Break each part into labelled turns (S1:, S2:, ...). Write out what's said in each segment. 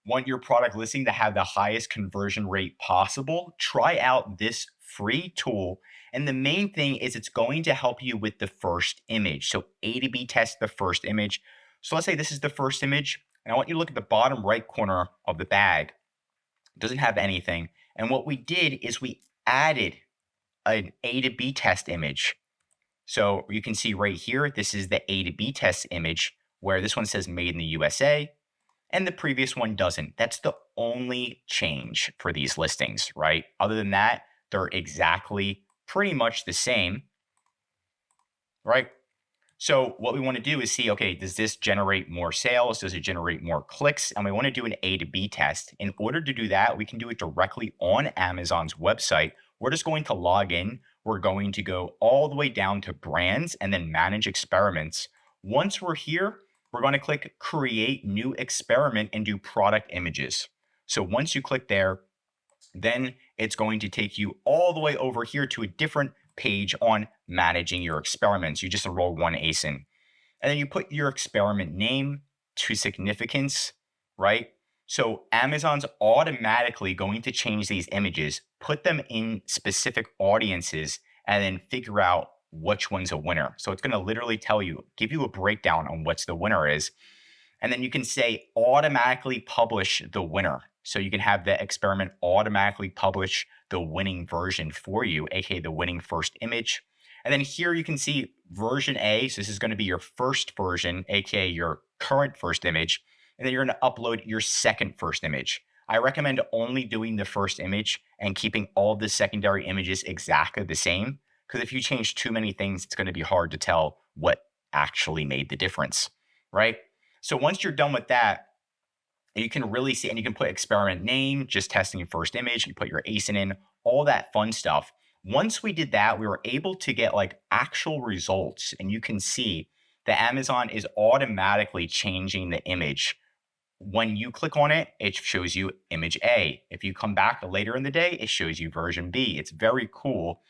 S1: Want your product listing to have the highest conversion rate possible? Try out this free tool. And the main thing is it's going to help you with the first image. So A to B test the first image. So let's say this is the first image, and I want you to look at the bottom right corner of the bag. It doesn't have anything. And what we did is we added an A to B test image. So you can see right here, this is the A to B test image where this one says made in the USA and the previous one doesn't. That's the only change for these listings, right? Other than that, they're exactly pretty much the same, right? So what we want to do is see, okay, does this generate more sales? Does it generate more clicks? And we want to do an A to B test. In order to do that, we can do it directly on Amazon's website. We're just going to log in. We're going to go all the way down to brands and then manage experiments. Once we're here, we're going to click create new experiment and do product images. So once you click there, then it's going to take you all the way over here to a different page on managing your experiments. You just enroll one ASIN. And then you put your experiment name to significance, right? So Amazon's automatically going to change these images, put them in specific audiences, and then figure out which one's a winner. So it's going to literally tell you, give you a breakdown on what's the winner is. And then you can say automatically publish the winner. So you can have the experiment automatically publish the winning version for you, aka the winning first image. And then here you can see version A. So this is going to be your first version, aka your current first image. And then you're going to upload your second first image. I recommend only doing the first image and keeping all the secondary images exactly the same. Because if you change too many things, it's going to be hard to tell what actually made the difference, right? So once you're done with that, you can really see, and you can put experiment name, just testing your first image, you put your ASIN in, all that fun stuff. Once we did that, we were able to get like actual results, and you can see that Amazon is automatically changing the image. When you click on it, it shows you image A. If you come back later in the day, it shows you version B. It's very cool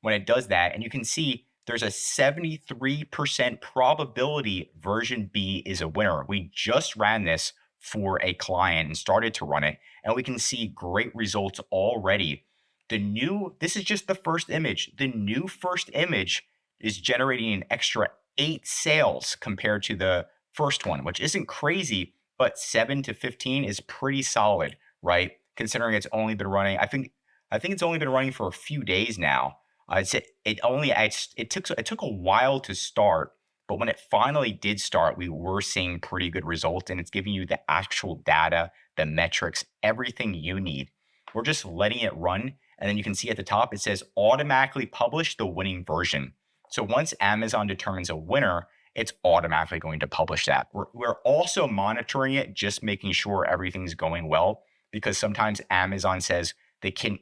S1: when it does that. And you can see there's a 73% probability version B is a winner. We just ran this for a client and started to run it, and we can see great results already. This is just the first image. The new first image is generating an extra 8 sales compared to the first one, which isn't crazy, but 7 to 15 is pretty solid, right? Considering it's only been running, I think it's only been running for a few days now. It took a while to start, but when it finally did start, we were seeing pretty good results, and it's giving you the actual data, the metrics, everything you need. We're just letting it run. And then you can see at the top, it says automatically publish the winning version. So once Amazon determines a winner, it's automatically going to publish that. We're also monitoring it, just making sure everything's going well, because sometimes Amazon says they can't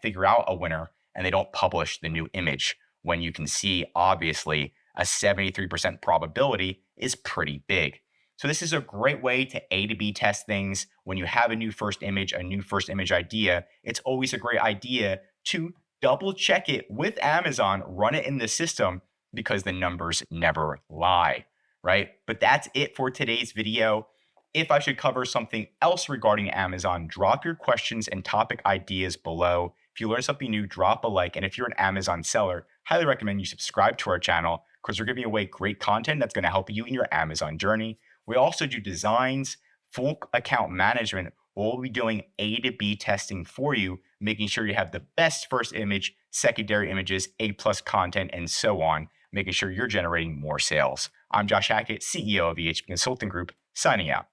S1: figure out a winner and they don't publish the new image, when you can see obviously a 73% probability is pretty big. So this is a great way to A to B test things. When you have a new first image idea, it's always a great idea to double check it with Amazon, run it in the system, because the numbers never lie, right? But that's it for today's video. If I should cover something else regarding Amazon, drop your questions and topic ideas below. If you learn something new, drop a like. And if you're an Amazon seller, highly recommend you subscribe to our channel, because we're giving away great content that's going to help you in your Amazon journey. We also do designs, full account management. We'll be doing A to B testing for you, making sure you have the best first image, secondary images, A+ content, and so on, making sure you're generating more sales. I'm Josh Hackett, CEO of EHP Consulting Group, signing out.